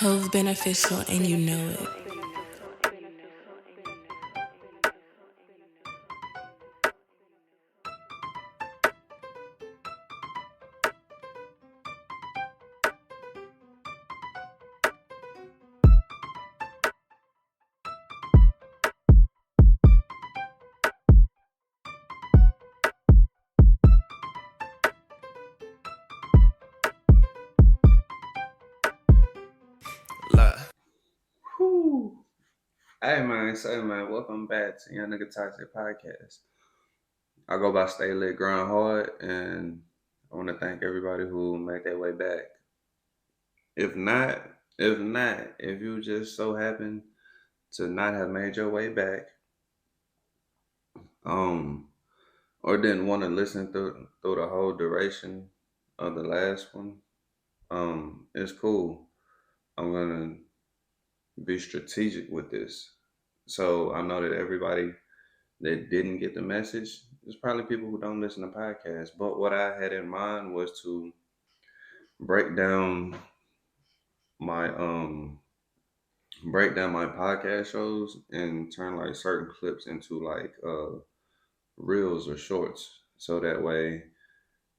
Hove beneficial and you know it. Whew. Hey man, welcome back to Young Nigga Toxic Podcast. I go by Stay Lit Grind Hard, and I want to thank everybody who made their way back. If not, if you just so happen to not have made your way back, um, or didn't want to listen through the whole duration of the last one, it's cool. I'm gonna be strategic with this. So I know that everybody that didn't get the message, there's probably people who don't listen to podcasts. But what I had in mind was to break down my podcast shows and turn like certain clips into like reels or shorts. So that way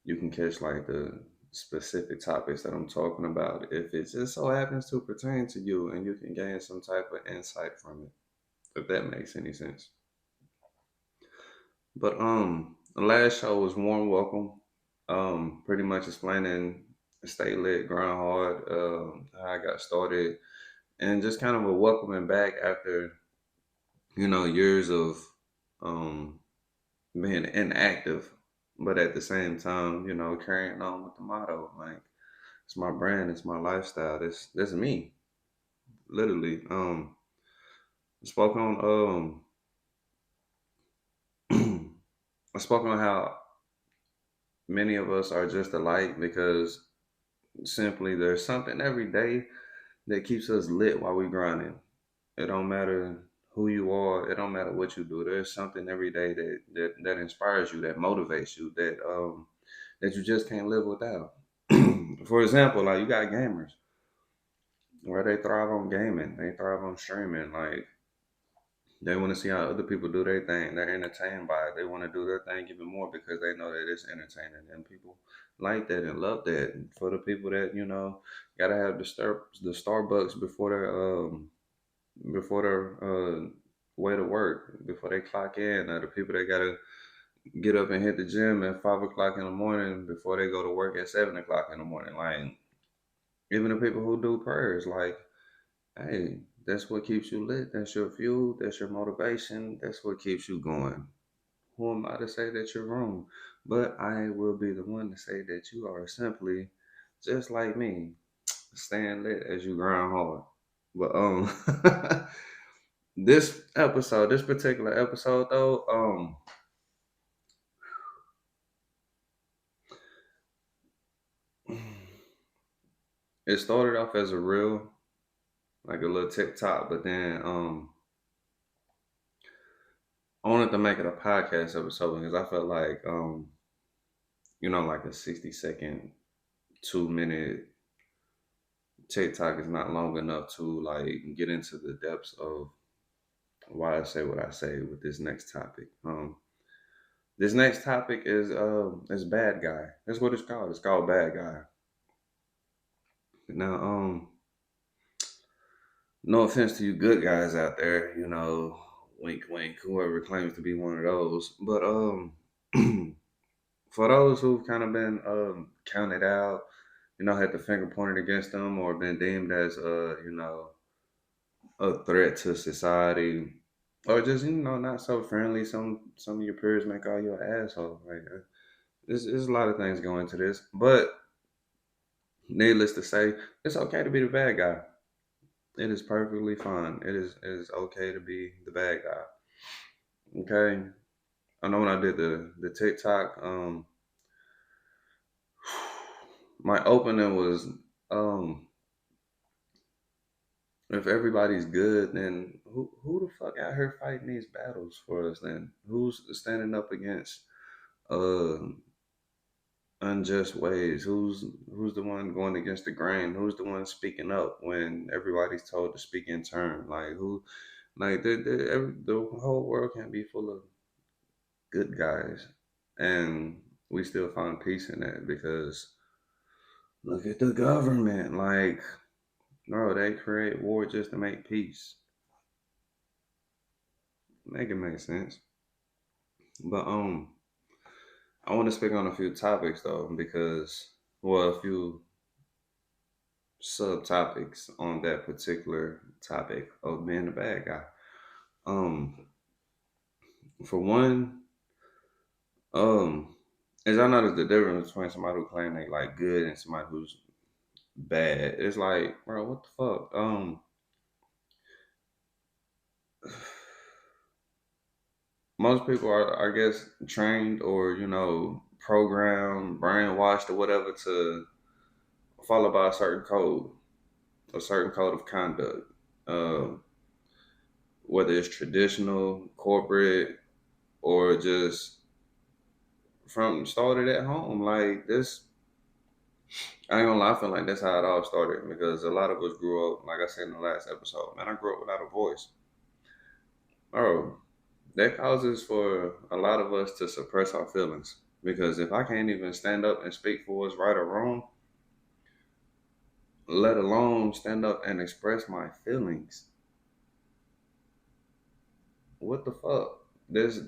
you can catch like the specific topics that I'm talking about if it just so happens to pertain to you and you can gain some type of insight from it, if that makes any sense. But the last show was Warm Welcome. Pretty much explaining stay lit, grind hard, how I got started, and just kind of a welcoming back after years of um being inactive, but at the same time, carrying on with the motto like it's my brand, it's my lifestyle, this me, literally. I spoke on I spoke on how many of us are just alike because simply there's something every day that keeps us lit while we grinding. It don't matter who you are. It don't matter what you do. There's something every day that inspires you, that motivates you, that you just can't live without. For example, like you got gamers where they thrive on gaming, they thrive on streaming. Like they want to see how other people do their thing. They're entertained by it. They want to do their thing even more because they know that it's entertaining. And people like that and love that. And for the people that gotta have the Starbucks before their way to work, before they clock in, or the people that gotta get up and hit the gym at 5 o'clock in the morning before they go to work at 7 o'clock in the morning. Like even the people who do prayers, like, hey, that's what keeps you lit. That's your fuel. That's your motivation. That's what keeps you going. Who am I to say that you're wrong? But I will be the one to say that you are simply just like me, staying lit as you grind hard. But this particular episode though, it started off as a reel, like a little TikTok, but then I wanted to make it a podcast episode because I felt like like a 60-second, 2 minute TikTok is not long enough to like get into the depths of why I say what I say with this next topic. This next topic is bad guy. That's what it's called. It's called bad guy. Now, no offense to you good guys out there, wink wink, whoever claims to be one of those. But for those who've kind of been counted out, had the finger pointed against them or been deemed as a threat to society, or just not so friendly. Some of your peers may call you an asshole. Like there's a lot of things going into this, but needless to say, it's okay to be the bad guy. It is perfectly fine. It is okay to be the bad guy. Okay. I know when I did the TikTok, my opening was um if everybody's good, then who the fuck out here fighting these battles for us then? Who's standing up against uh unjust ways? Who's the one going against the grain? Who's the one speaking up when everybody's told to speak in turn? Like who? Like the whole world can't be full of good guys, and we still find peace in that because look at the government. Like, bro, they create war just to make peace. Make it make sense. But I want to speak on a few topics though, because well, a few subtopics on that particular topic of being a bad guy. Um, for one, um, as I noticed the difference between somebody who claim they like good and somebody who's bad. It's like, bro, what the fuck? Most people are, I guess, trained or programmed, brainwashed, or whatever to follow by a certain code of conduct. Uh, whether it's traditional, corporate, or just from started at home. Like this, I ain't gonna lie, I feel like that's how it all started because a lot of us grew up, like I said in the last episode, man, I grew up without a voice. Oh, that causes for a lot of us to suppress our feelings. Because if I can't even stand up and speak for what's right or wrong, let alone stand up and express my feelings, what the fuck? This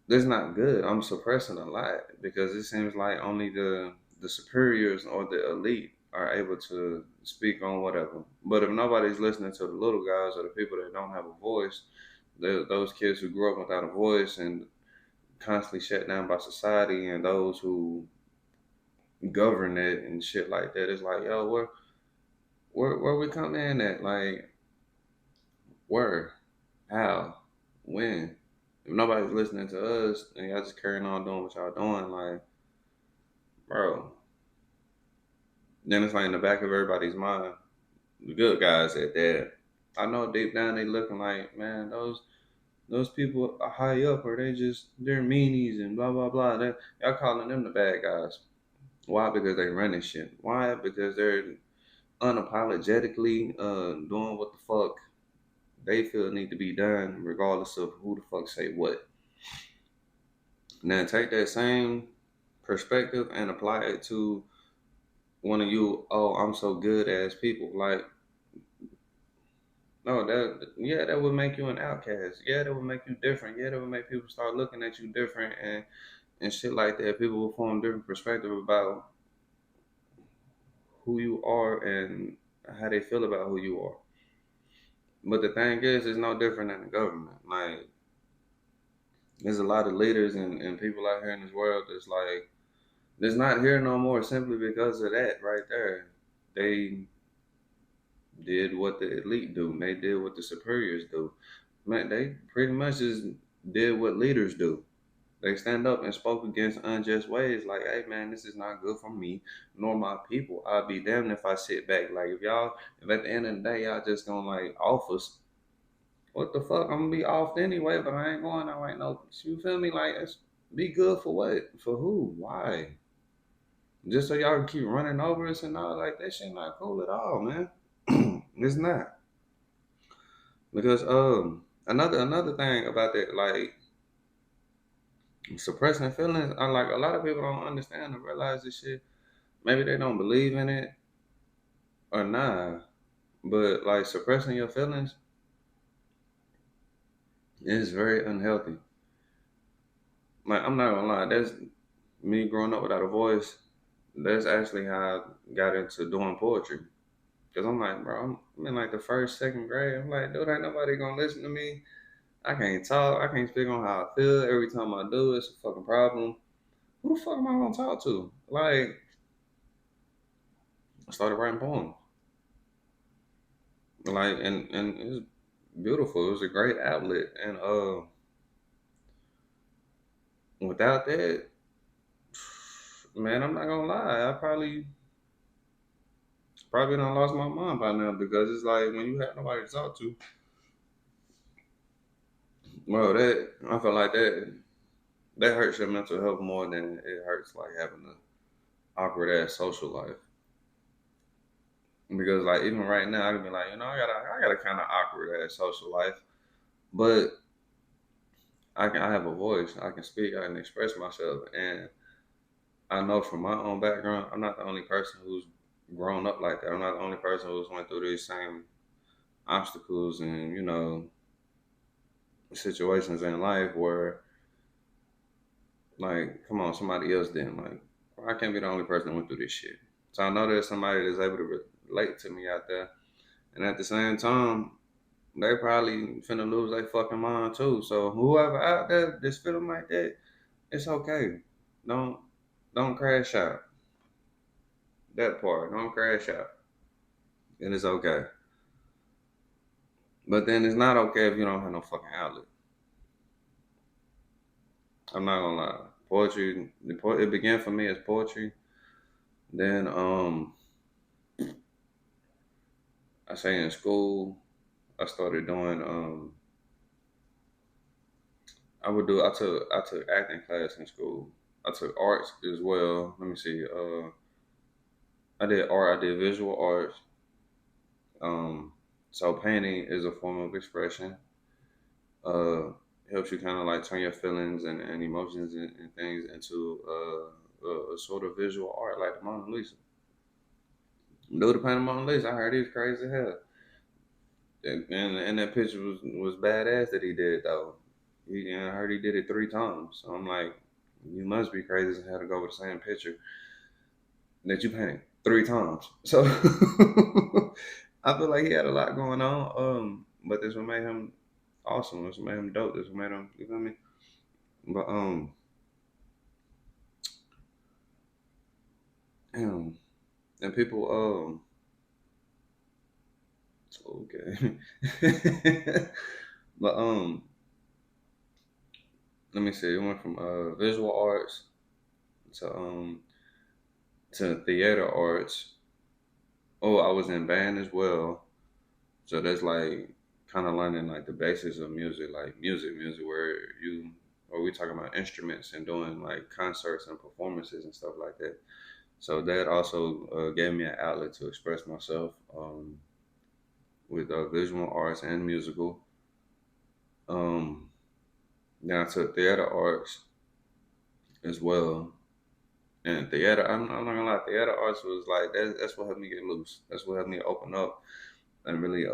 not good. I'm suppressing a lot because it seems like only the superiors or the elite are able to speak on whatever. But if nobody's listening to the little guys or the people that don't have a voice, those kids who grew up without a voice and constantly shut down by society and those who govern it and shit like that, it's like, yo, where we come in at? Like, where? How? When? If nobody's listening to us and y'all just carrying on doing what y'all doing, like, bro, then it's like in the back of everybody's mind, the good guys at that. I know deep down they looking like, man, those people are high up or they're meanies and blah blah blah. Y'all calling them the bad guys. Why? Because they running shit. Why? Because they're unapologetically doing what the fuck they feel need to be done, regardless of who the fuck say what. Now take that same perspective and apply it to one of you, oh, I'm so good as people. Like, no, that would make you an outcast. Yeah, that would make you different. Yeah, that would make people start looking at you different and shit like that. People will form different perspective about who you are and how they feel about who you are. But the thing is, it's no different than the government. Like, there's a lot of leaders and people out here in this world that's like, that's not here no more simply because of that right there. They did what the elite do. They did what the superiors do. Man, they pretty much just did what leaders do. They stand up and spoke against unjust ways. Like, hey man, this is not good for me nor my people. I'll be damned if I sit back. Like, if at the end of the day y'all just gonna like off us, what the fuck? I'm gonna be off anyway, but I ain't going out like no. You feel me? Like, be good for what? For who? Why? Just so y'all can keep running over us and all, like that shit not cool at all, man. It's not. Because another thing about that, like suppressing feelings, I like a lot of people don't understand and realize this shit. Maybe they don't believe in it or nah. But like suppressing your feelings is very unhealthy. Like, I'm not gonna lie, that's me growing up without a voice. That's actually how I got into doing poetry. Cause I'm like, bro, I'm in like the first, second grade. I'm like, dude, ain't nobody gonna listen to me. I can't talk. I can't speak on how I feel. Every time I do, it's a fucking problem. Who the fuck am I gonna talk to? Like, I started writing poems. Like, and it was beautiful. It was a great outlet. And without that, man, I'm not gonna lie. I probably done lost my mind by now because it's like when you have nobody to talk to. Well, that I feel like that. that hurts your mental health more than it hurts like having an awkward ass social life. Because like even right now, I can be like, I got a kind of awkward ass social life, but I have a voice. I can speak. I can express myself, and I know from my own background, I'm not the only person who's grown up like that. I'm not the only person who's went through these same obstacles and situations in life where like, come on, somebody else didn't. Like, I can't be the only person that went through this shit. So I know there's somebody that's able to relate to me out there, and at the same time, they probably finna lose their fucking mind too. So whoever out there that's feeling like that, it's okay. Don't don't crash out. That part, don't crash out. And it's okay. But then it's not okay if you don't have no fucking outlet. I'm not gonna lie. Poetry, it began for me as poetry. Then I say in school, I started doing I took acting class in school. I took arts as well. Let me see. I did art. I did visual arts. Um, so painting is a form of expression. Uh, Helps you kind of like turn your feelings and emotions and things into a sort of visual art, like the Mona Lisa. Do the painting Mona Lisa. I heard he was crazy as hell, and that picture was badass that he did though. I heard he did it 3 times. So I'm like, you must be crazy as hell to go with the same picture that you painted 3 times. So I feel like he had a lot going on. But this what made him awesome. This what made him dope. This what made him, you feel me? But damn, and people okay. But let me see. It went from visual arts to theater arts. Oh, I was in band as well. So that's like kind of learning like the basics of music, like music, where we talking about instruments and doing like concerts and performances and stuff like that. So that also gave me an outlet to express myself with visual arts and musical. Um, then I took theater arts as well. And theater, I'm not gonna lie, theater arts was like that's what helped me get loose. That's what helped me open up and really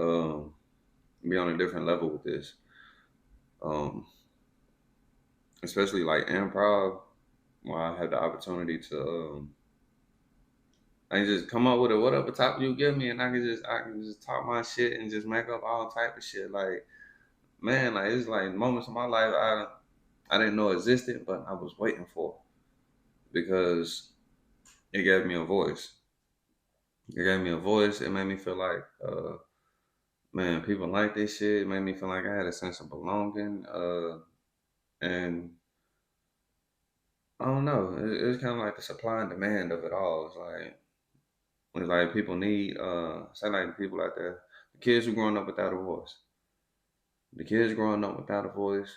be on a different level with this. Um, Especially like improv, where I had the opportunity to I can just come up with whatever topic you give me, and I can just talk my shit and just make up all type of shit. Like man, like it's like moments in my life I didn't know existed, but I was waiting for because it gave me a voice. It gave me a voice. It made me feel like man, people like this shit. It made me feel like I had a sense of belonging. And I don't know. It's kind of like the supply and demand of it all. It's like people need, say like the people out there, the kids who growing up without a voice. The kids growing up without a voice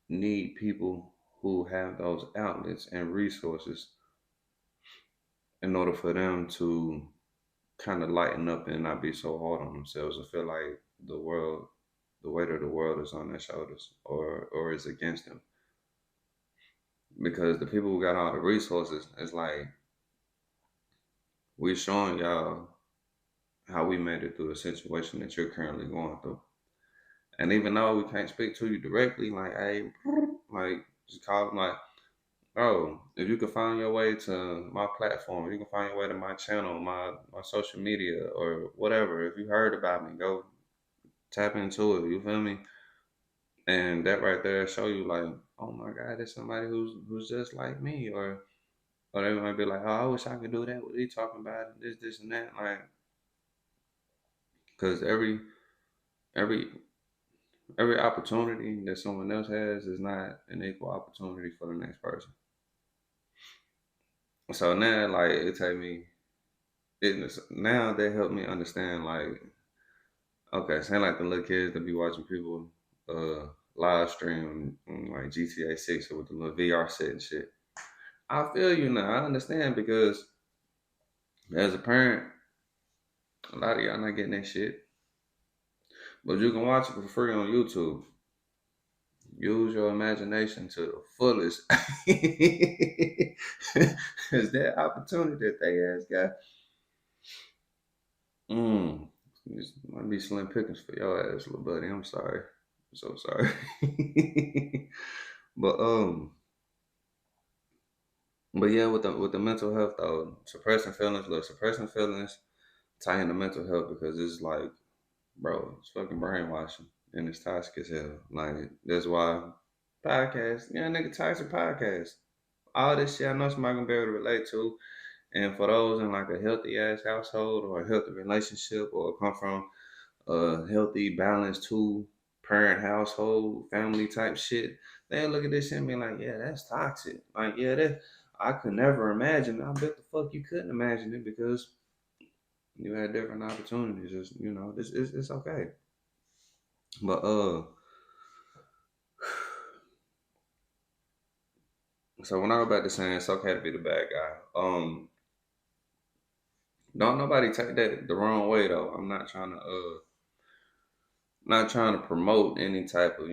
need people who have those outlets and resources in order for them to kind of lighten up and not be so hard on themselves and feel like the weight of the world is on their shoulders or is against them. Because the people who got all the resources, it's like we showing y'all how we made it through the situation that you're currently going through. And even though we can't speak to you directly, like, hey, like, just call them, like, bro, if you can find your way to my platform, if you can find your way to my channel, my social media, or whatever, if you heard about me, go tap into it, you feel me? And that right there show you, like, oh my God, there's somebody who's just like me, or they might be like, oh, I wish I could do that. What are you talking about? This, and that. Like, because every every opportunity that someone else has is not an equal opportunity for the next person. So now, like, now they help me understand, like, okay, saying like the little kids that be watching people, live stream like GTA 6 with the little VR set and shit. I feel you now. I understand because as a parent, a lot of y'all not getting that shit. But you can watch it for free on YouTube. Use your imagination to the fullest. Is that opportunity that they ass got? Mm. This might be slim pickings for your ass, little buddy. I'm sorry. I'm so sorry. but but yeah, with the mental health though, suppressing feelings, tie into mental health because it's like, bro, it's fucking brainwashing and it's toxic as hell. Like that's why podcasts, yeah, nigga, toxic podcasts. All this shit I know somebody gonna be able to relate to. And for those in like a healthy ass household or a healthy relationship or come from a healthy, balanced two parent household, family type shit, they look at this shit and be like, yeah, that's toxic. Like, yeah, that I could never imagine. I bet the fuck you couldn't imagine it because you had different opportunities. Just it's okay. But so when I go back to saying it's okay to be the bad guy, don't nobody take that the wrong way though. I'm not trying to promote any type of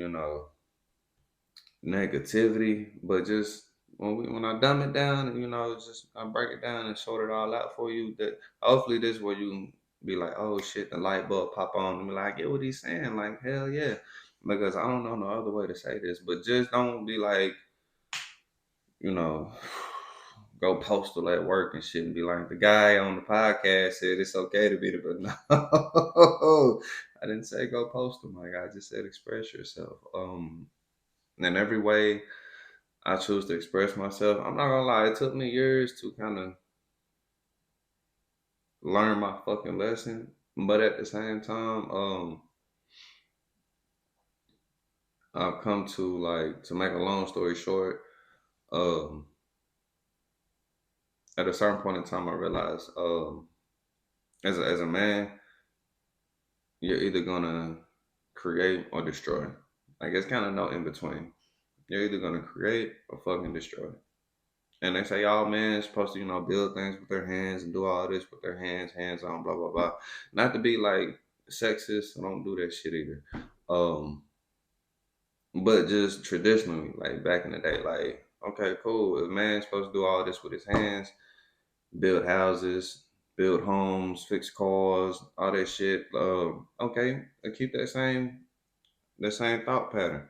negativity, but just when I dumb it down and just I break it down and sort it all out for you, that hopefully this is where you can be like, oh shit, the light bulb pop on and be like, I get what he's saying, like hell yeah, because I don't know no other way to say this, but just don't be like, you know. Go postal at work and shit and be like, the guy on the podcast said it's okay to be the, but no, I didn't say go postal, my guy. I just said express yourself. In every way I choose to express myself. I'm not gonna lie, it took me years to kind of learn my fucking lesson, but at the same time, I've come to like to make a long story short. Um, at a certain point in time, I realized, as a man, you're either gonna create or destroy. Like it's kind of no in between. You're either gonna create or fucking destroy. And they say all men supposed to, build things with their hands and do all this with their hands on, blah blah blah. Not to be like sexist, I don't do that shit either. Um, but just traditionally, like back in the day, like okay, cool. If a man's supposed to do all this with his hands, build houses, build homes, fix cars, all that shit. Okay, I keep that same thought pattern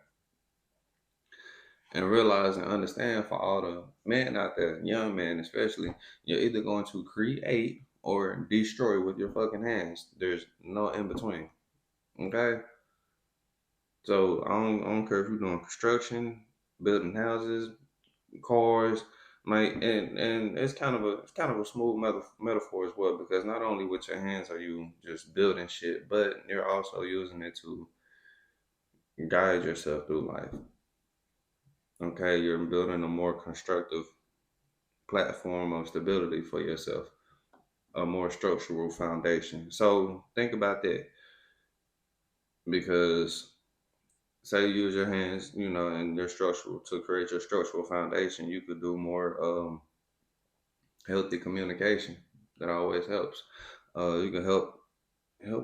and realize and understand for all the men out there, young men especially, you're either going to create or destroy with your fucking hands. There's no in between. Okay? So I don't care if you're doing construction, building houses, cars, like and it's kind of a smooth metaphor as well because not only with your hands are you just building shit, but you're also using it to guide yourself through life. Okay, you're building a more constructive platform of stability for yourself, a more structural foundation. So think about that because say you use your hands, and your structural to create your structural foundation, you could do more healthy communication. That always helps. You can help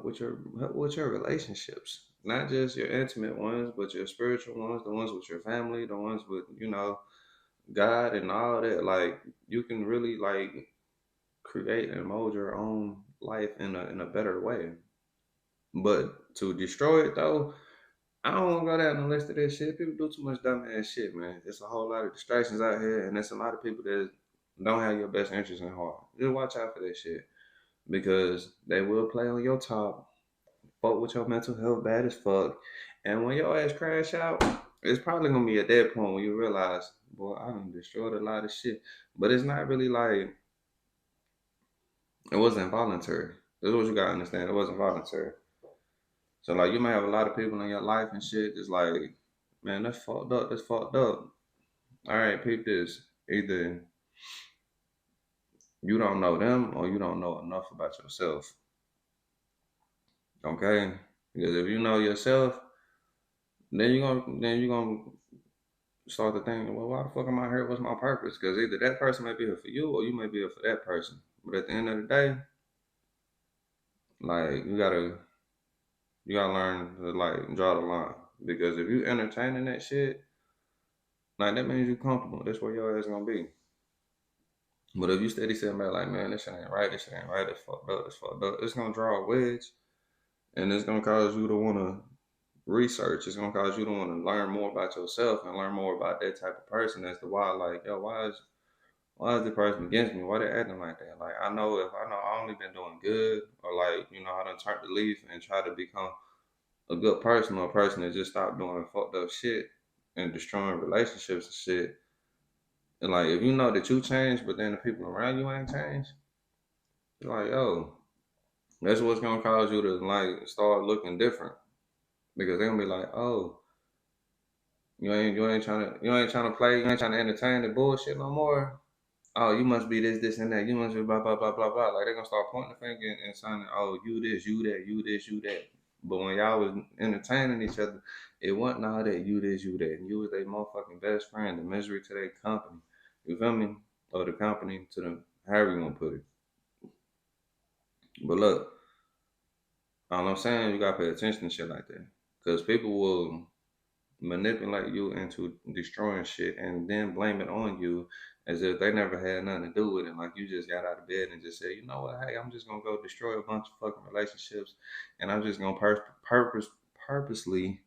with your relationships, not just your intimate ones, but your spiritual ones, the ones with your family, the ones with God and all that. Like you can really like create and mold your own life in a better way. But to destroy it though, I don't want to go down the list of that shit. People do too much dumb ass shit, man. There's a whole lot of distractions out here, and there's a lot of people that don't have your best interest in heart. Just watch out for that shit because they will play on your top, fuck with your mental health bad as fuck, and when your ass crash out, it's probably gonna be at that point when you realize, boy, I done destroyed a lot of shit. But it's not really like it wasn't voluntary. That's what you gotta understand. It wasn't voluntary. So like you might have a lot of people in your life and shit just like, man, that's fucked up. That's fucked up. All right, peep this. Either you don't know them or you don't know enough about yourself. Okay? Because if you know yourself, then you gonna start to think, well, why the fuck am I here? What's my purpose? Because either that person may be here for you, or you may be here for that person. But at the end of the day, like you gotta learn to like draw the line. Because if you entertaining that shit, like that means you comfortable. That's where your ass gonna be. But if you steady sitting back like, man, this shit ain't right, this shit ain't right, this fucked up, this fucked up, it's gonna draw a wedge, and it's gonna cause you to wanna research. It's gonna cause you to wanna learn more about yourself and learn more about that type of person as to why, like, yo, why is the person against me? Why they acting like that? Like if I know I only been doing good, or like, I done turned the leaf and try to become a good person, or a person that just stopped doing fucked up shit and destroying relationships and shit. And like if you know that you changed, but then the people around you ain't changed, you're like, yo, that's what's gonna cause you to like start looking different. Because they're gonna be like, oh, you ain't trying to play, you ain't trying to entertain the bullshit no more. Oh, you must be this, and that. You must be blah, blah, blah, blah, blah. Like, they're going to start pointing the finger and saying, oh, you this, you that, you this, you that. But when y'all was entertaining each other, it wasn't all that, you this, you that. And you was their motherfucking best friend, the misery to their company. You feel me? Or the company to them, however you want to put it. But look, all I'm saying, you got to pay attention to shit like that. Because people will manipulate you into destroying shit and then blame it on you as if they never had nothing to do with it. Like you just got out of bed and just said, you know what, hey, I'm just gonna go destroy a bunch of fucking relationships, and I'm just gonna purposely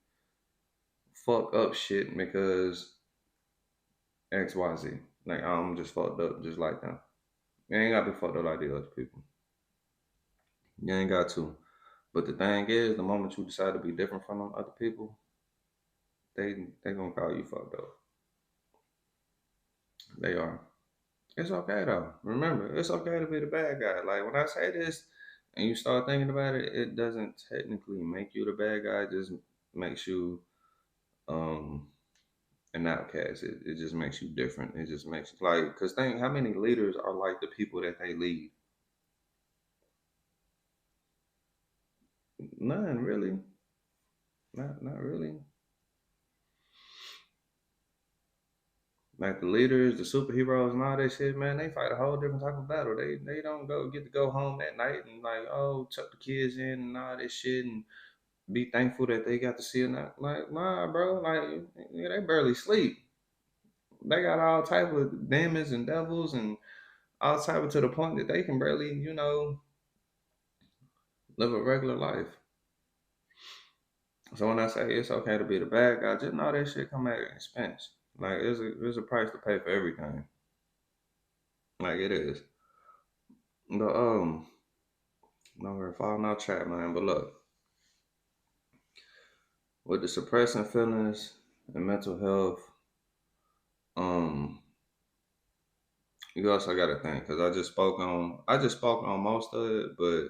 fuck up shit because XYZ. Like I'm just fucked up just like them. You ain't gotta be fucked up like the other people. You ain't got to. But the thing is, the moment you decide to be different from them other people, they gonna call you fucked up. They are. It's okay though. Remember, it's okay to be the bad guy. Like when I say this and you start thinking about it, it doesn't technically make you the bad guy. It just makes you um an outcast. It just makes you different. It just makes like because think how many leaders are like the people that they lead? None really. Not really. Like the leaders, the superheroes, and all that shit, man, they fight a whole different type of battle. They don't get to go home at night and like, oh, tuck the kids in and all that shit and be thankful that they got to see it. Not like, nah, bro, like yeah, they barely sleep. They got all type of demons and devils and all type of to the point that they can barely, live a regular life. So when I say it's okay to be the bad guy, just know that shit come at an expense. Like there's a price to pay for everything. Like it is. But no, we're falling out chat, man. But look, with the suppressing feelings and mental health, um, you also got to think because I just spoke on most of it, but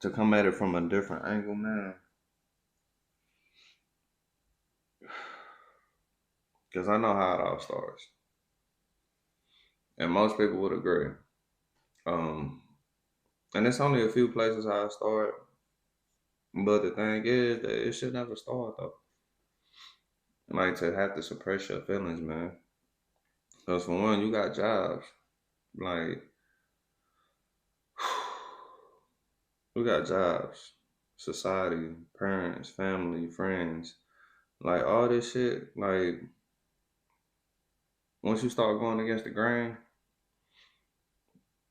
to come at it from a different angle, man, because I know how it all starts, and most people would agree. Um, and it's only a few places how it started, but the thing is that it should never start though. Like to have to suppress your feelings, man. Because for one, you got jobs, like we got jobs, society, parents, family, friends, like all this shit. Like once you start going against the grain,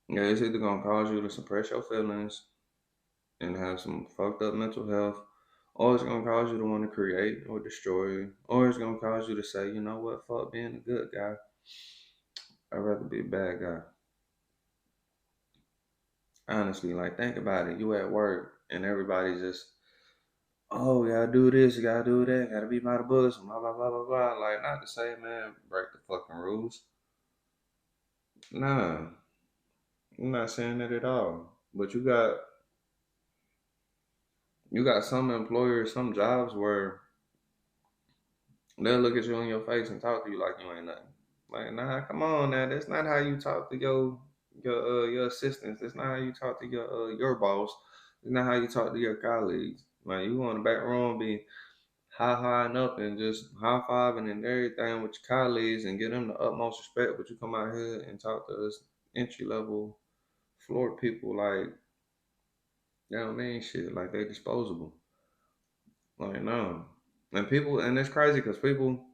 yeah, it's either gonna cause you to suppress your feelings and have some fucked up mental health, or it's gonna cause you to want to create or destroy, or it's gonna cause you to say, you know what, fuck being a good guy. I'd rather be a bad guy. Honestly, like think about it. You at work and everybody just, oh, you gotta do this, you gotta do that, gotta be by the books, blah blah blah blah blah. Like not to say, man, break the fucking rules. Nah, I'm not saying that at all. But you got some employers, some jobs where they'll look at you in your face and talk to you like you ain't nothing. Like, nah, come on now. That's not how you talk to your assistants. That's not how you talk to your boss. It's not how you talk to your colleagues. Like you go in the back room, be high and up and just high fiving and everything with your colleagues and give them the utmost respect. But you come out here and talk to us entry level floor people like they don't mean shit. Like they disposable. Like no. And people and it's crazy because people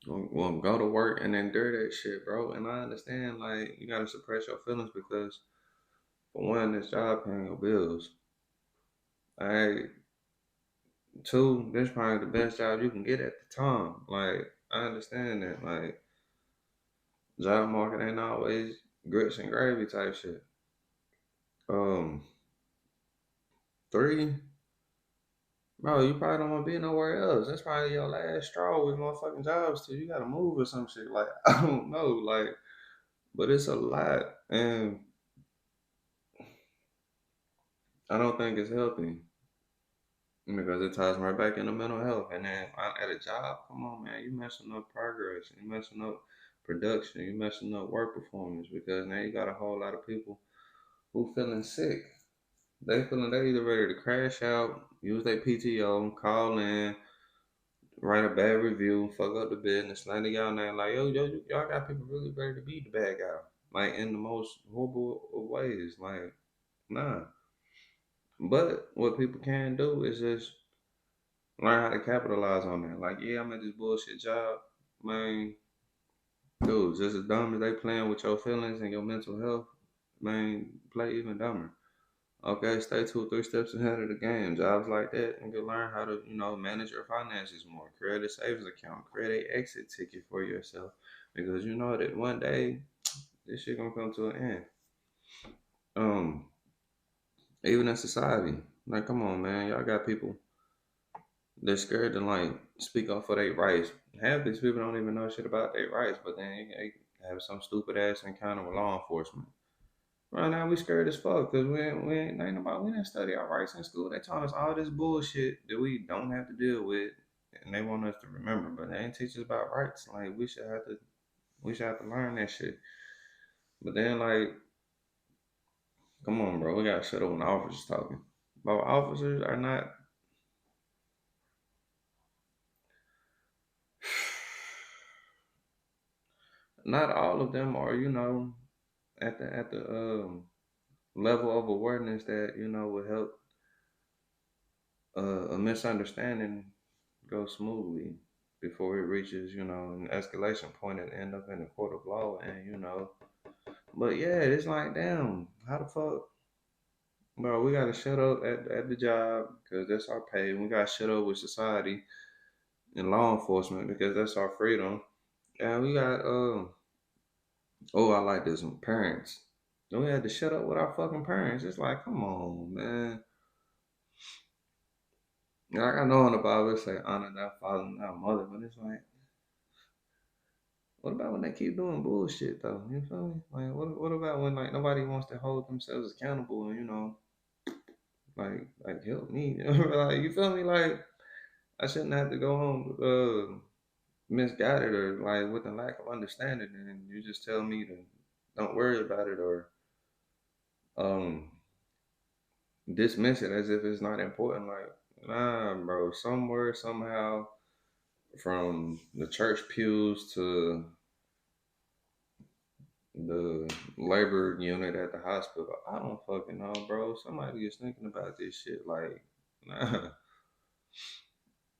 will go to work and endure that shit, bro. And I understand like you gotta suppress your feelings because for one, this job paying your bills. Alright. Two, this probably the best job you can get at the time. Like I understand that. Like job market ain't always grits and gravy type shit. Um, three, bro, you probably don't want to be nowhere else. That's probably your last straw with motherfucking jobs till you gotta move or some shit. Like I don't know, like, but it's a lot, and I don't think it's healthy because it ties right back into mental health. And then at a job, come on, man, you messing up progress, you messing up production, you messing up work performance because now you got a whole lot of people who feeling sick. They feeling they either ready to crash out, use their PTO, call in, write a bad review, fuck up the business, slander y'all name like y'all got people really ready to be the bad guy, like in the most horrible of ways, like nah. But what people can do is just learn how to capitalize on that. Like yeah, I'm at this bullshit job, man. Dude, just as dumb as they playing with your feelings and your mental health, man, play even dumber. Okay, stay 2 or 3 steps ahead of the game. Jobs like that, and you learn how to, manage your finances more. Create a savings account. Create a exit ticket for yourself, because you know that one day this shit gonna come to an end. Um, even in society, like, come on, man, y'all got people they're scared to like speak up for their rights. Half these people don't even know shit about their rights, but then they have some stupid ass encounter with law enforcement. Right now we scared as fuck because we didn't study our rights in school. They taught us all this bullshit that we don't have to deal with, and they want us to remember, but they ain't teach us about rights. Like we should have to learn that shit. But then like, come on, bro, we gotta shut up when the officers talking. But officers are not all of them are at the level of awareness that would help a misunderstanding go smoothly before it reaches, an escalation point and end up in the court of law. And but yeah, it's like, damn, how the fuck, bro? We gotta shut up at the job because that's our pay. We gotta shut up with society and law enforcement because that's our freedom. And we got, oh, I like this one, parents. Then we had to shut up with our fucking parents. It's like, come on, man. Like I know in the Bible it say honor thy father and thy mother, but it's like, what about when they keep doing bullshit though? You feel me? Like what about when like nobody wants to hold themselves accountable and like help me? Like you feel me? Like I shouldn't have to go home misguided or like with a lack of understanding, and you just tell me to don't worry about it or um dismiss it as if it's not important. Like nah, bro. Somewhere somehow from the church pews to the labor unit at the hospital. I don't fucking know, bro. Somebody is thinking about this shit. Like, nah,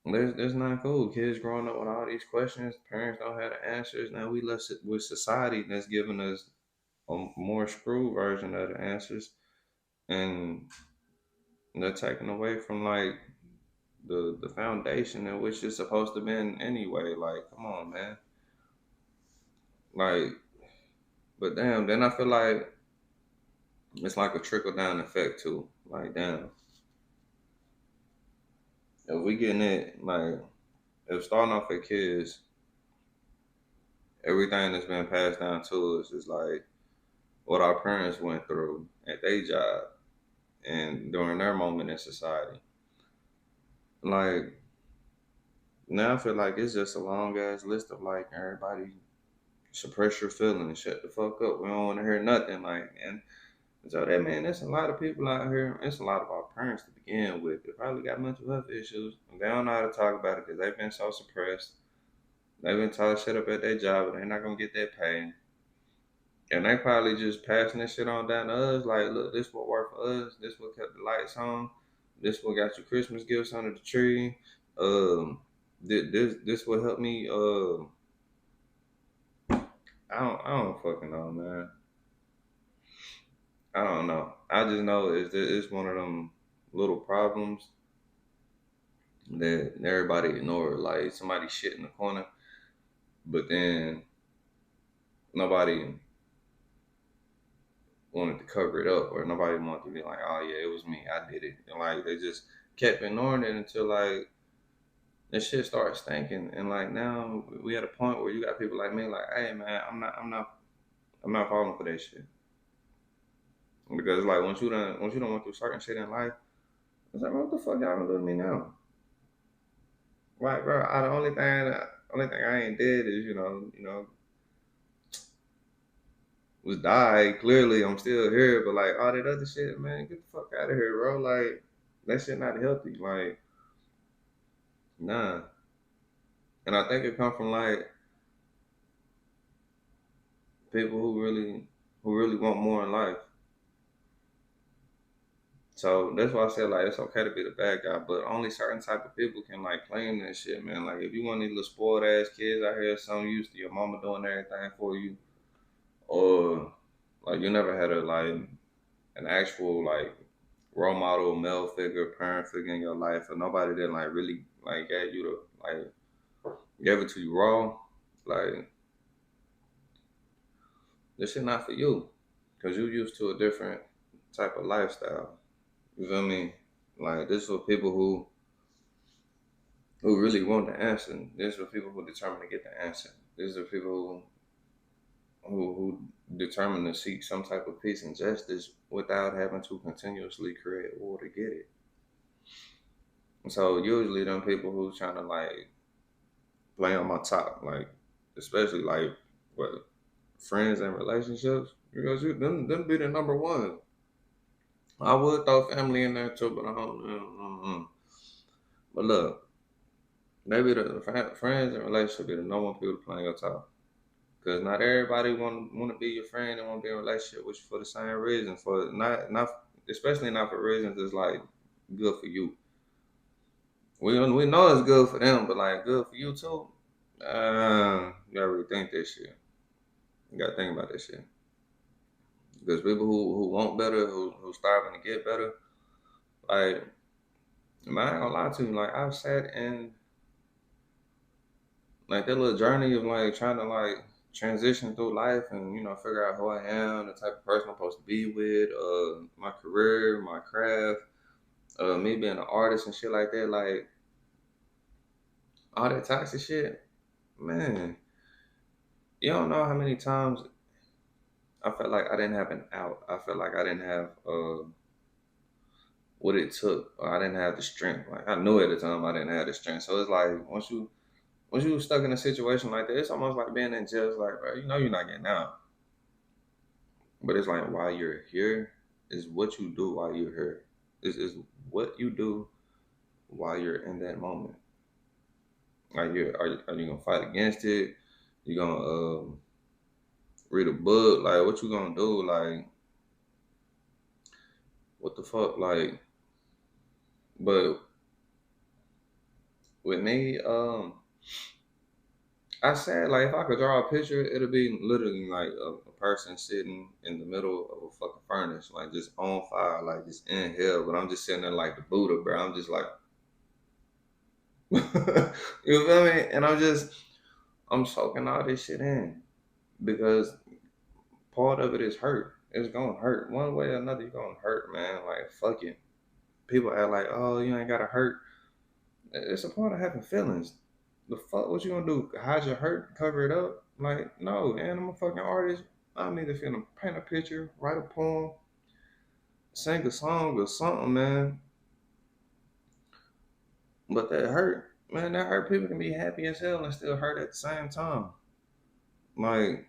there's not cool. Kids growing up with all these questions, parents don't have the answers. Now we left it with society that's giving us a more screw version of the answers, and they're taking away from like the foundation in which it's supposed to be in anyway. Like, come on, man. Like, but damn, then I feel like it's like a trickle down effect too. Like, damn, if we getting it, like, if starting off at kids, everything that's been passed down to us is like what our parents went through at their job and during their moment in society. Like, now I feel like it's just a long ass list of like everybody suppress your feelings, shut the fuck up. We don't want to hear nothing. Like, and So that means there's a lot of people out here. It's a lot of our parents to begin with. They probably got mental health issues. And they don't know how to talk about it because they've been so suppressed. They've been taught to shut up at their job, but they're not gonna get that pay. And they probably just passing this shit on down to us. Like, look, this what worked for us. This what kept the lights on. This what got your Christmas gifts under the tree. Um, this what helped me. I don't fucking know, man. I don't know. I just know it's one of them little problems that everybody ignore. Like somebody shit in the corner, but then nobody wanted to cover it up, or nobody wanted to be like, "Oh yeah, it was me. I did it." And like they just kept ignoring it until like that shit started stinking. And like now we at a point where you got people like me, like, "Hey man, I'm not falling for that shit." Because like once you don't went through certain shit in life, it's like, what the fuck y'all gonna do to me now? Like, bro, the only thing I ain't did is was die. Clearly, I'm still here, but like all that other shit, man, get the fuck out of here, bro. Like that shit not healthy. Like, nah. And I think it come from like people who really want more in life. So that's why I said like it's okay to be the bad guy, but only certain type of people can like claim that shit, man. Like if you want these little spoiled ass kids out here, some used to your mama doing everything for you, or like you never had a like an actual like role model, male figure, parent figure in your life, or nobody that like really like gave you the like gave it to you raw, like this shit not for you, cause you used to a different type of lifestyle. You feel me? Like this is for people who really want the answer. This is for people who determined to get the answer. These are people who determined to seek some type of peace and justice without having to continuously create war to get it. So usually them people who trying to like play on my top, like especially like what friends and relationships, because them be the number one. I would throw family in there too, but I don't. But look, maybe the friends and relationships be the number one people playing your top. Because not everybody want to be your friend and want to be in a relationship with you for the same reason. For not especially not for reasons that's like good for you. We know it's good for them, but like good for you too. You gotta rethink this shit. You gotta think about this shit. Because people who want better, who starving to get better, like man, I ain't gonna lie to you. Like I've sat in like that little journey of like trying to like transition through life and figure out who I am, the type of person I'm supposed to be with, my career, my craft, me being an artist and shit like that, like all that toxic shit, man. You don't know how many times I felt like I didn't have an out. I felt like I didn't have what it took, or I didn't have the strength. Like I knew at the time I didn't have the strength. So it's like once you stuck in a situation like that, it's almost like being in jail. It's like, bro, you're not getting out. But it's like while you're here is what you do while you're here. This is what you do while you're in that moment. Like are you gonna fight against it? You gonna read a book? Like what you gonna do? Like what the fuck? Like but with me, I said like if I could draw a picture, it'll be literally like a person sitting in the middle of a fucking furnace, like just on fire, like just in hell. But I'm just sitting there like the Buddha, bro. I'm just like, you feel me? And I'm soaking all this shit in because part of it is hurt. It's gonna hurt one way or another. You're gonna hurt, man. Like fuck it. People act like, oh, you ain't gotta hurt. It's a part of having feelings. The fuck, what you gonna do? Hide your hurt, cover it up? Like, no, man, I'm a fucking artist. I'm either finna paint a picture, write a poem, sing a song or something, man. But that hurt, man, that hurt people can be happy as hell and still hurt at the same time. Like,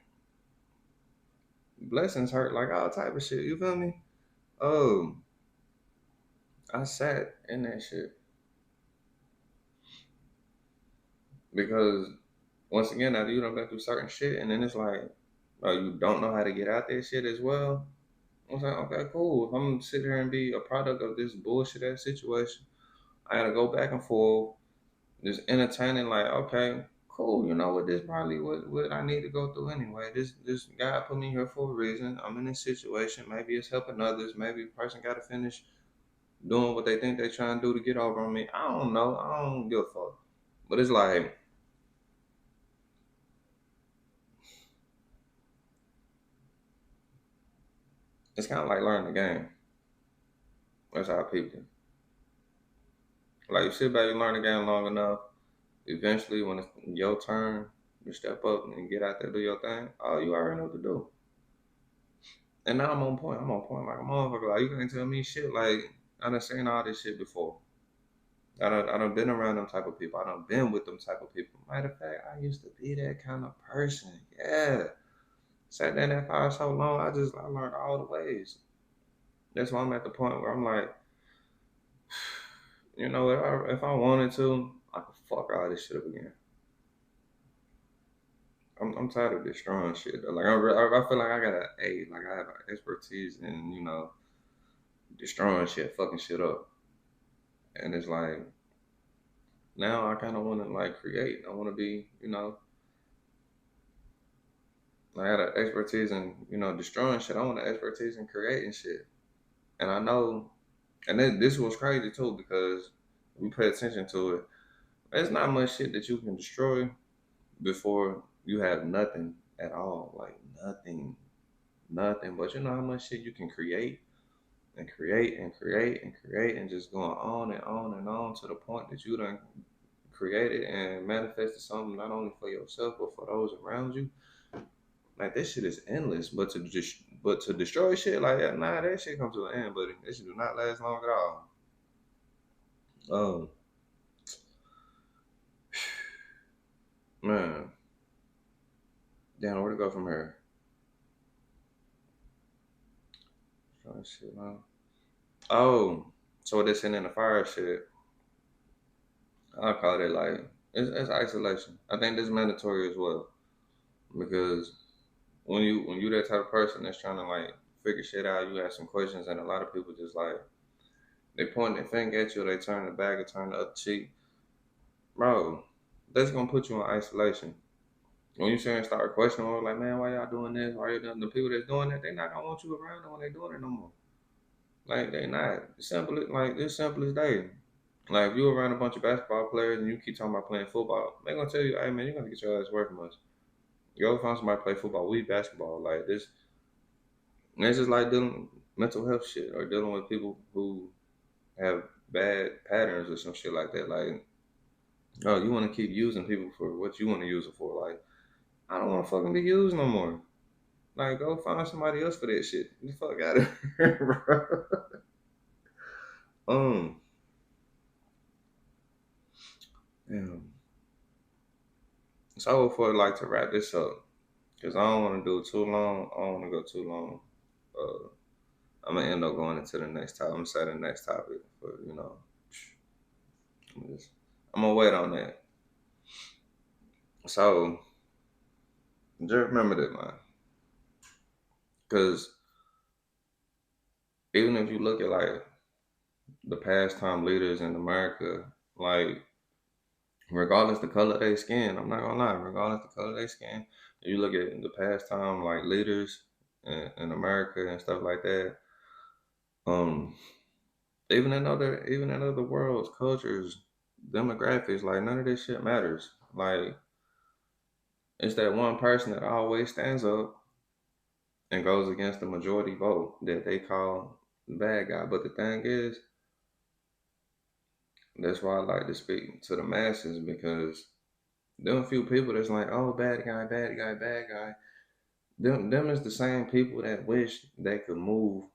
blessings hurt like all type of shit, you feel me? Oh, I sat in that shit because once again, now you done been through certain shit, and then it's like, oh, you don't know how to get out that shit as well. I was like, okay, cool. If I'm gonna sit here and be a product of this bullshit ass situation, I gotta go back and forth, just entertaining. Like, okay, cool. You know what? This probably what I need to go through anyway. This guy put me here for a reason. I'm in this situation. Maybe it's helping others. Maybe a person got to finish doing what they think they trying to do to get over on me. I don't know. I don't give a fuck. But it's like it's kind of like learning the game. That's how people. Like you sit back, you learn the game long enough. Eventually, when it's your turn, you step up and get out there, do your thing. Oh, you already know what to do. And now I'm on point. I'm on point like a motherfucker. Like you can't tell me shit. Like I done seen all this shit before. I done been around them type of people. I done been with them type of people. Matter of fact, I used to be that kind of person. Yeah. Sat down that fire so long, I learned all the ways. That's why I'm at the point where I'm like, you know, if I wanted to, I could fuck all this shit up again. I'm tired of destroying shit. Though. Like I feel like I got like I have expertise in destroying shit, fucking shit up, and it's like now I kind of want to like create. I want to be I got an expertise in destroying shit. I want an expertise in creating shit, and I know, and this was crazy too because we pay attention to it. There's not much shit that you can destroy before you have nothing at all, like nothing, nothing. But you know how much shit you can create and create and create and create and just going on and on and on to the point that you done created and manifested something not only for yourself but for those around you. Like this shit is endless. But to destroy shit like that, nah, that shit comes to an end, buddy. That shit do not last long at all. Um, man, damn, where to go from here? Trying to shit, man. Oh, so this in the fire shit. I call it like it's isolation. I think this is mandatory as well because when you that type of person that's trying to like figure shit out, you ask some questions, and a lot of people just like they point their finger at you, or they turn the back or turn the other cheek, bro. That's gonna put you in isolation. When you say and start questioning, like, man, why y'all doing this? Why you doing the people that's doing that? They not gonna want you around them when they doing it no more. Like they not simple. Like it's simple as day. Like if you around a bunch of basketball players and you keep talking about playing football, they gonna tell you, hey man, you're gonna get your ass away from us. Go find somebody to play football. We basketball. Like this. And it's just like dealing mental health shit or dealing with people who have bad patterns or some shit like that. Like, oh, you want to keep using people for what you want to use it for. Like, I don't want to fucking be used no more. Like, go find somebody else for that shit. Get the fuck out of here, bro. Um, damn. So for like to wrap this up, because I don't want to do it too long. I don't want to go too long. Uh, I'm gonna end up going into the next topic. I'm gonna say the next topic, but I'm gonna wait on that. So just remember that, man. Because even if you look at like the pastime leaders in America, like regardless the color of their skin, I'm not gonna lie, regardless the color of their skin, if you look at the pastime like leaders in America and stuff like that, um, even in other worlds, cultures, demographics, like none of this shit matters. Like it's that one person that always stands up and goes against the majority vote that they call the bad guy. But the thing is, that's why I like to speak to the masses because there are a few people that's like, oh, bad guy, bad guy, bad guy. Them is the same people that wish they could move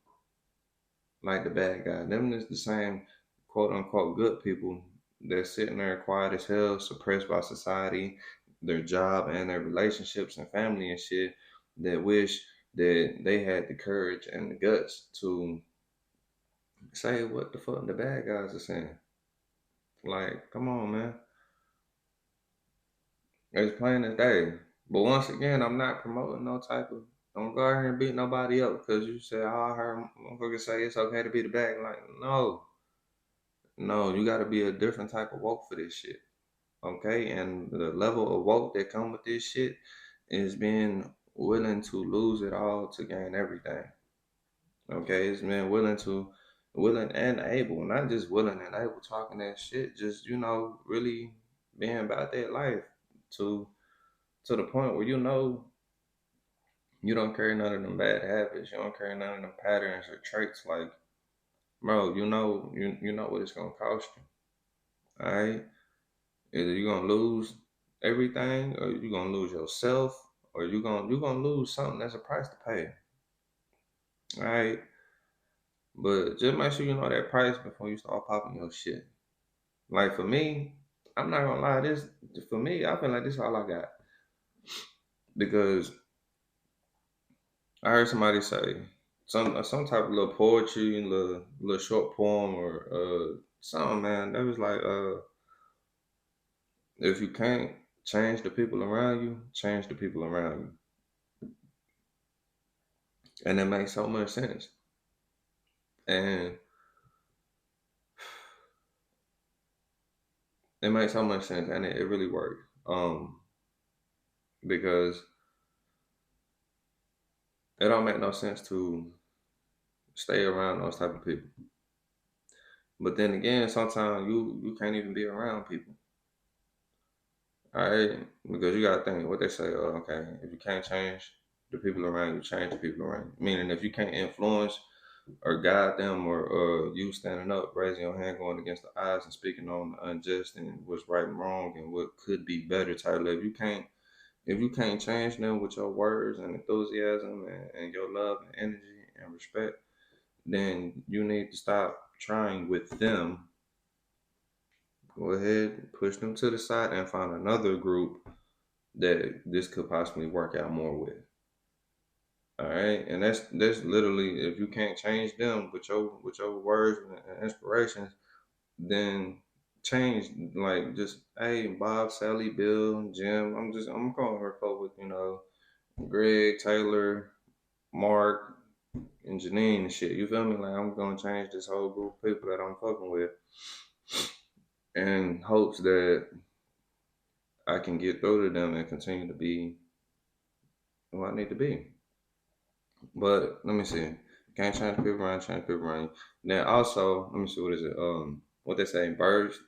like the bad guy. Them is the same quote unquote good people that's sitting there quiet as hell, suppressed by society, their job and their relationships and family and shit that wish that they had the courage and the guts to say what the fuck the bad guys are saying. Like, come on, man. It's plain as day. But once again, I'm not promoting no type of. Don't go out here and beat nobody up because you said, oh, I heard motherfuckers say it's okay to be the bad. Like, no. No, you got to be a different type of woke for this shit. Okay? And the level of woke that come with this shit is being willing to lose it all to gain everything. Okay? It's being willing and able, not just willing and able talking that shit, just, really being about that life to the point where you don't carry none of them bad habits, you don't carry none of them patterns or traits. Like, bro, you know what it's gonna cost you. All right, either you're gonna lose everything, or you're gonna lose yourself, or you're gonna lose something that's a price to pay. All right, but just make sure you know that price before you start popping your shit. Like for me, I'm not gonna lie, this for me, I feel like this is all I got because I heard somebody say some type of little poetry, little short poem or something, man. That was like, if you can't change the people around you, change the people around you, and it makes so much sense. And it makes so much sense, and it really works. Because it don't make no sense to stay around those type of people. But then again, sometimes you can't even be around people. All right, because you gotta think what they say. Okay, if you can't change the people around you, change the people around you. Meaning, if you can't influence or guide them, or you standing up, raising your hand, going against the odds, and speaking on the unjust and what's right and wrong and what could be better, type. If you can't change them with your words and enthusiasm and your love and energy and respect, then you need to stop trying with them. Go ahead, push them to the side, and find another group that this could possibly work out more with. All right, and that's literally, if you can't change them with your words and inspirations, then change, like, just, hey, Bob, Sally, Bill, Jim. I'm calling her folk with Greg, Taylor, Mark, and Janine and shit. You feel me? Like, I'm gonna change this whole group of people that I'm fucking with, in hopes that I can get through to them and continue to be who I need to be. But let me see. Can't change people around, change people around. Then also, let me see, what is it? What they say, birds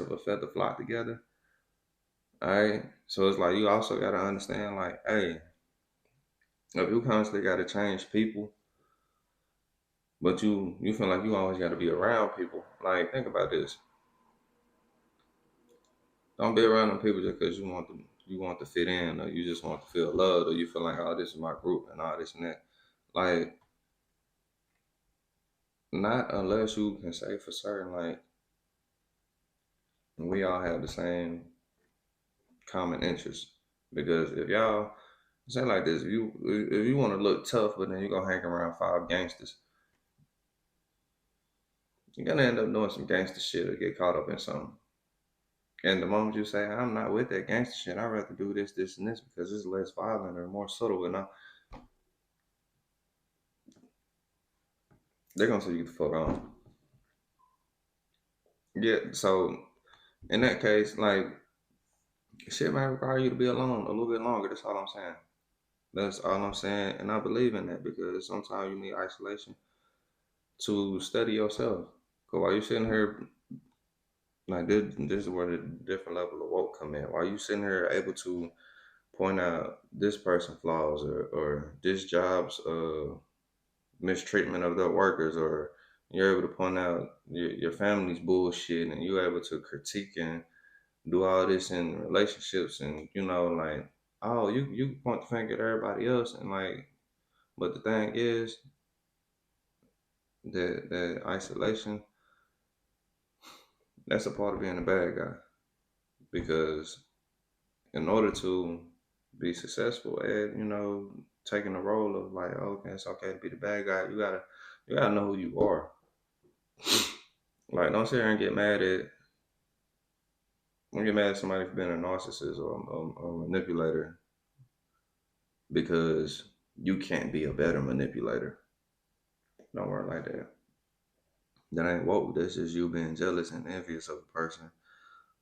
of a feather flock together. All right. So it's like you also gotta understand, like, hey, if you constantly gotta change people, but you feel like you always gotta be around people. Like, think about this. Don't be around them people just because you want to fit in, or you just want to feel loved, or you feel like, oh, this is my group and all this and that. Like, not unless you can say for certain, like, we all have the same common interests. Because if y'all say like this, if you want to look tough, but then you go hang around five gangsters, you're gonna end up doing some gangster shit or get caught up in something. And the moment you say, I'm not with that gangster shit, I'd rather do this, this, and this because it's less violent or more subtle, and they're gonna say you the fuck on. Yeah, so in that case, like, shit might require you to be alone a little bit longer. That's all I'm saying. That's all I'm saying, and I believe in that because sometimes you need isolation to study yourself. Cause while you sitting here, like, this is where the different level of woke come in. While you sitting here able to point out this person flaws, or this job's mistreatment of their workers, or you're able to point out your family's bullshit, and you're able to critique and do all this in relationships, and like, oh, you point the finger at everybody else, and like, but the thing is that isolation, that's a part of being a bad guy, because in order to be successful at taking the role of, like, okay, it's okay to be the bad guy, you gotta know who you are. Like, don't sit here and get mad at. Don't get mad at somebody for being a narcissist or a manipulator because you can't be a better manipulator. Don't work like that. That ain't woke. That's just you being jealous and envious of a person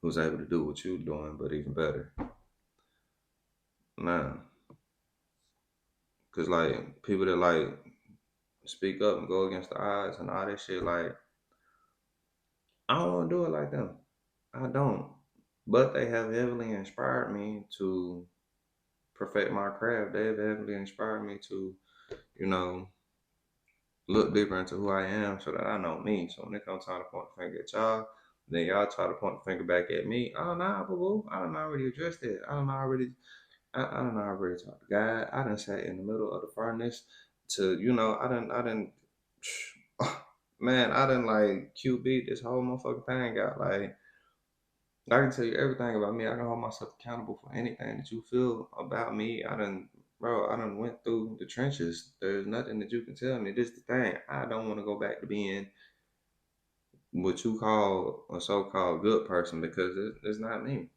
who's able to do what you're doing, but even better. Nah, cause like people that like speak up and go against the odds and all that shit, like I don't want to do it like them. I don't. But they have heavily inspired me to perfect my craft. They have heavily inspired me to, you know, look deeper into who I am so that I know me. So when it comes time to point the finger at y'all, then y'all try to point the finger back at me. Oh nah, boo boo. I don't already addressed it. I don't know already talked to God. I done sat in the middle of the furnace to, I done man, I done like QB this whole motherfucking thing out. Like I can tell you everything about me. I can hold myself accountable for anything that you feel about me. I done went through the trenches. There's nothing that you can tell me. This is the thing. I don't want to go back to being what you call a so-called good person because it's not me.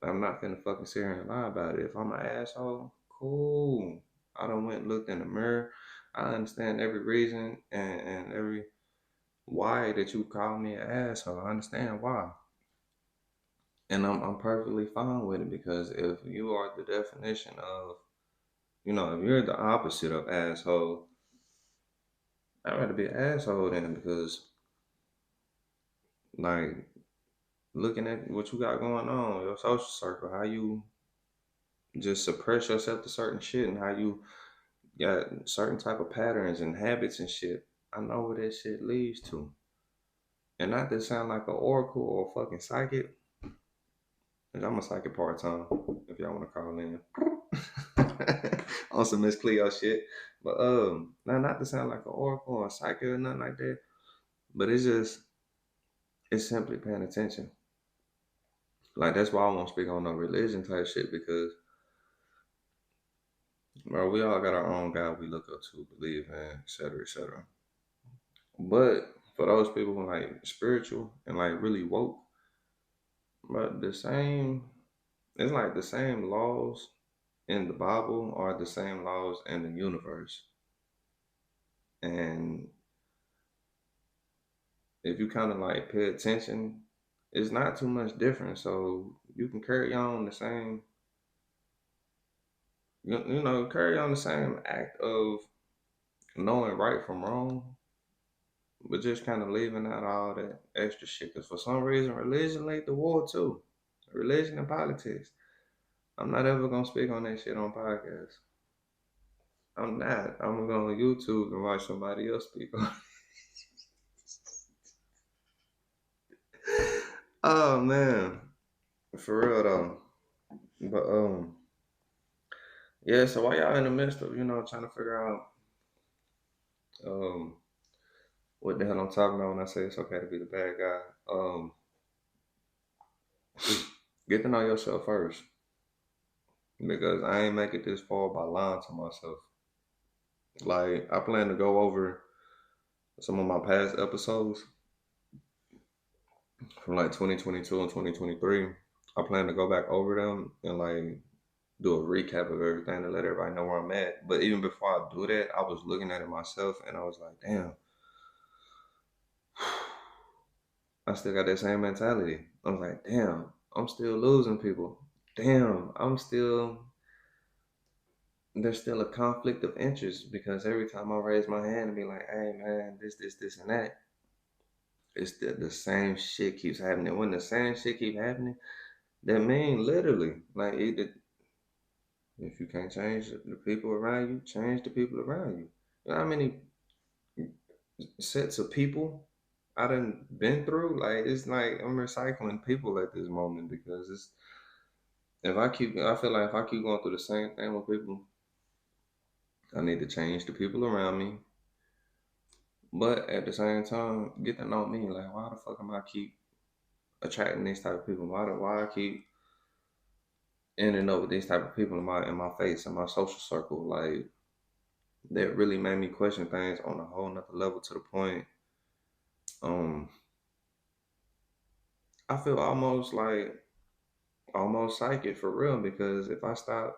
I'm not finna fucking sit here and lie about it. If I'm an asshole, cool. I done went and looked in the mirror. I understand every reason and every why that you call me an asshole. I understand why. And I'm perfectly fine with it because if you are the definition of, if you're the opposite of asshole, I'd rather be an asshole then because, like, looking at what you got going on, your social circle, how you just suppress yourself to certain shit and how you got certain type of patterns and habits and shit. I know where that shit leads to. And not to sound like an oracle or a fucking psychic, 'cause I'm a psychic part time, if y'all want to call in. On some Miss Cleo shit. But not to sound like an oracle or a psychic or nothing like that. But it's simply paying attention. Like that's why I won't speak on no religion type shit because bro, we all got our own God we look up to, believe in, etc. etc. But for those people who like spiritual and like really woke, but it's like the same laws in the Bible are the same laws in the universe. And if you kind of like pay attention, it's not too much different. So you can carry on the same, carry on the same act of knowing right from wrong, but just kind of leaving out all that extra shit. Because for some reason, religion led the war too. Religion and politics. I'm not ever gonna speak on that shit on podcast. I'm not. I'm gonna go on YouTube and watch somebody else speak on it. Oh man, for real though. But yeah. So while y'all in the midst of trying to figure out um what the hell I'm talking about when I say it's okay to be the bad guy, get to know yourself first because I ain't make it this far by lying to myself. Like I plan to go over some of my past episodes from like 2022 and 2023. I plan to go back over them and like do a recap of everything to let everybody know where I'm at. But even before I do that, I was looking at it myself and I was like, damn, I still got that same mentality. I was like, damn, I'm still losing people. Damn, there's still a conflict of interest because every time I raise my hand and be like, hey man, this, and that, it's the same shit keeps happening. When the same shit keep happening, that mean literally, like if you can't change the people around you, change the people around you. You know how many sets of people I done been through? Like it's like I'm recycling people at this moment because I feel like if I keep going through the same thing with people, I need to change the people around me. But at the same time, get to know me. Like why the fuck am I keep attracting these type of people? Why I keep ending up with these type of people in my face in my social circle? Like that really made me question things on a whole nother level to the point. Um, I feel almost psychic for real because if I stop,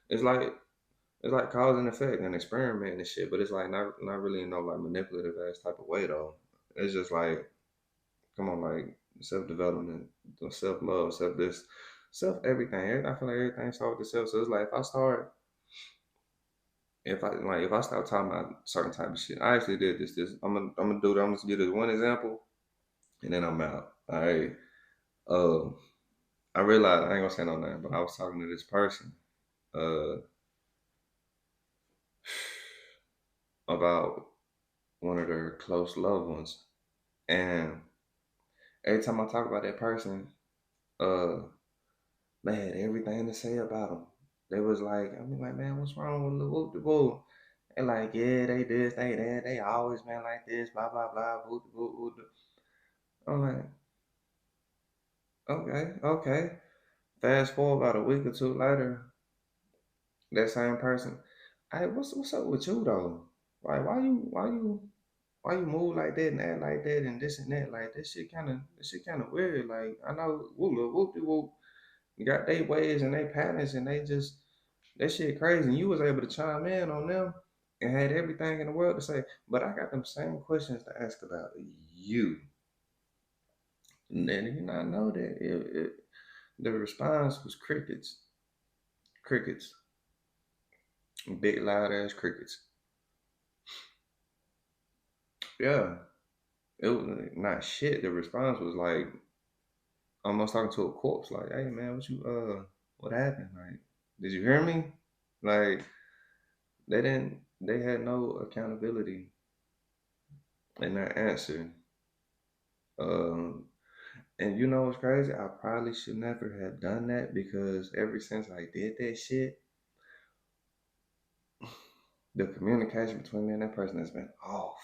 it's like it's like cause and effect and experiment and shit, but it's like not really in no like manipulative ass type of way though. It's just like come on, like self development, self love, self this, self everything. I feel like everything starts with the self. So it's like if I start talking about certain type of shit, I actually did this. I'm gonna do that. I'm gonna give this one example and then I'm out. All right. Uh, I realized I ain't gonna say no name, but I was talking to this person uh about one of their close loved ones, and every time I talk about that person, uh, they had everything to say about them. They was like, I mean, like, man, what's wrong with the whoop the whoop? And like, yeah, they this, they that, they always been like this, blah blah blah, whoop the whoop, whoop the. I'm like, okay, okay. Fast forward about a week or two later, that same person, hey, what's up with you though? Like, why you move like that and act like that and this and that? Like, this shit kind of weird. Like, I know whoop de whoop got they ways and they patterns and they just that shit crazy. And you was able to chime in on them and had everything in the world to say. But I got them same questions to ask about you. And then you not know that the response was crickets, crickets, big loud ass crickets. Yeah, it was not shit. The response was like almost talking to a corpse. Like, hey man, what happened? Like, did you hear me? Like, they had no accountability in that answer. Um, and you know what's crazy? I probably should never have done that because ever since I did that shit, the communication between me and that person has been off.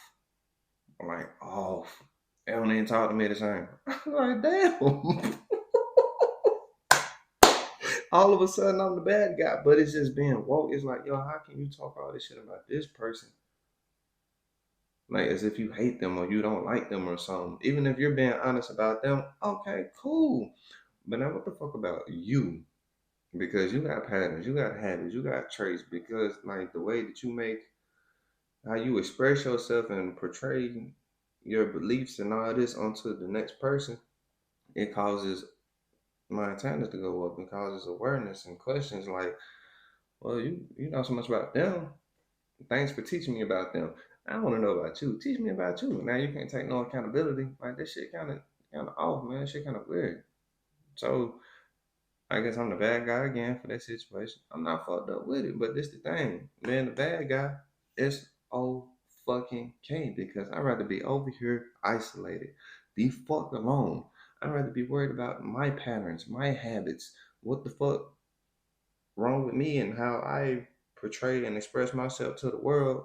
I'm like off. They don't even talk to me the same. I'm like, damn. All of a sudden I'm the bad guy, but it's just being woke. It's like, yo, how can you talk all this shit about this person? Like as if you hate them or you don't like them or something. Even if you're being honest about them, okay, cool. But now what the fuck about you? Because you got patterns, you got habits, you got traits. Because like the way that you make how you express yourself and portray your beliefs and all this onto the next person, it causes my antennas to go up and causes awareness and questions like, well, you know so much about them. Thanks for teaching me about them. I want to know about you. Teach me about you. Now you can't take no accountability. Like this shit kind of off, man. That shit kind of weird. So I guess I'm the bad guy again for that situation. I'm not fucked up with it, but this the thing. Man, the bad guy is oh fucking K because I'd rather be over here isolated. The fuck alone. I'd rather be worried about my patterns, my habits, what the fuck wrong with me and how I portray and express myself to the world.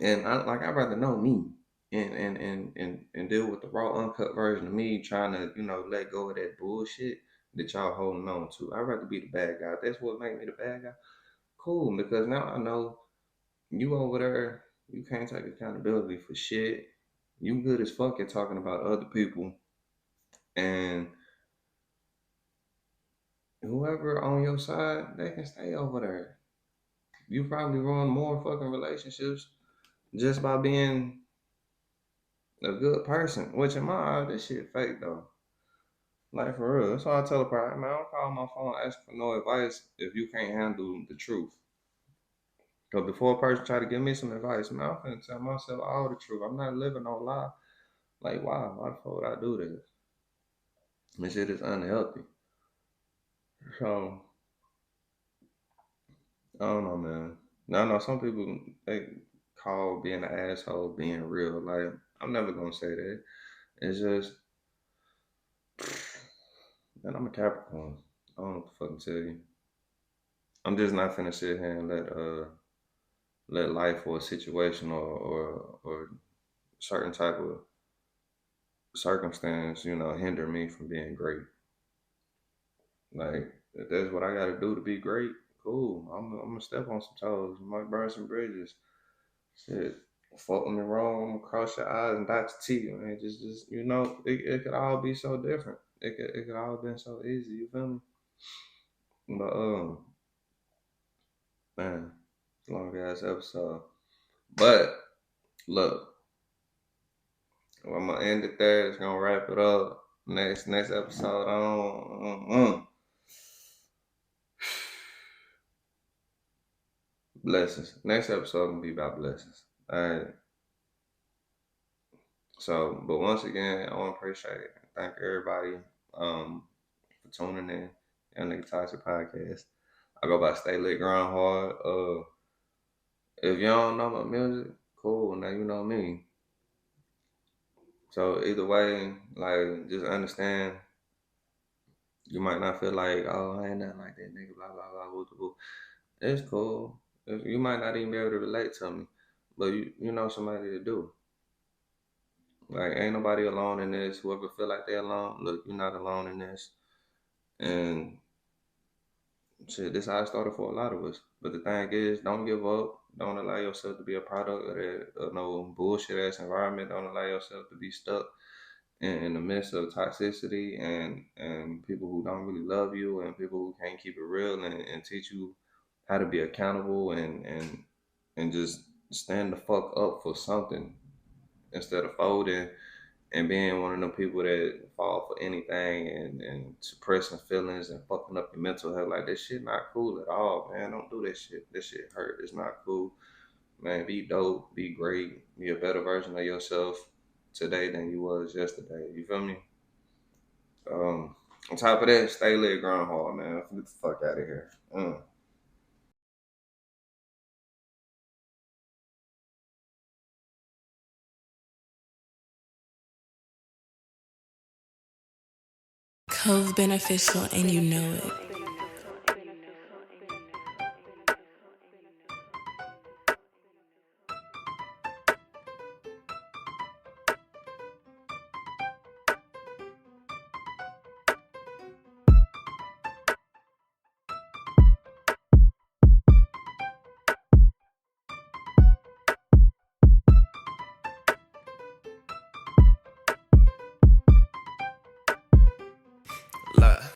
And I'd rather know me and deal with the raw uncut version of me trying to, let go of that bullshit that y'all holding on to. I'd rather be the bad guy. If that's what make me the bad guy. Cool, because now I know you over there, you can't take accountability for shit. You good as fuck at talking about other people and whoever on your side, they can stay over there. You probably ruin more fucking relationships just by being a good person. Which in my eyes, this shit fake though. Like for real. That's why I tell a person, man, I don't call my phone asking for no advice if you can't handle the truth. Because before a person try to give me some advice, man, I'm finna tell myself all the truth. I'm not living no lie. Like, why? Why the fuck would I do this? This shit is unhealthy. So, I don't know, man. Now, I know some people, they call being an asshole being real. Like, I'm never gonna say that. It's just, man, I'm a Capricorn. I don't know what the fuck to tell you. I'm just not finna sit here and let life or a situation or certain type of circumstance, hinder me from being great. Like if that's what I got to do to be great, cool. I'm gonna step on some toes, might burn some bridges. Shit. fuck with me wrong, I'm gonna cross your eyes and dot your teeth, man. Just it could all be so different. It could all been so easy. You feel me? But man, long ass episode. But look, I'm gonna end it there. It's gonna wrap it up. Next episode on blessings. Next episode gonna be about blessings. All right. So, but once again, I want to appreciate it. Thank everybody for tuning in. Young Nigga Toxic Podcast. I go by Stay Lit Grind Hard. If you don't know my music, cool. Now you know me. So either way, like just understand. You might not feel like, oh, I ain't nothing like that nigga. Blah blah blah. Woo, woo. It's cool. You might not even be able to relate to me, but you know somebody to do. Like ain't nobody alone in this. Whoever feel like they're alone, look, you're not alone in this. And shit, this how it started for a lot of us. But the thing is, don't give up. Don't allow yourself to be a product of that no bullshit ass environment. Don't allow yourself to be stuck in the midst of toxicity and people who don't really love you and people who can't keep it real and teach you how to be accountable and just stand the fuck up for something instead of folding and being one of them people that fall for anything and suppressing feelings and fucking up your mental health. Like, this shit not cool at all, man. Don't do this shit. This shit hurt. It's not cool. Man, be dope. Be great. Be a better version of yourself today than you was yesterday. You feel me? On top of that, stay lit, grind hard, man. Get the fuck out of here. Cove beneficial and you know it.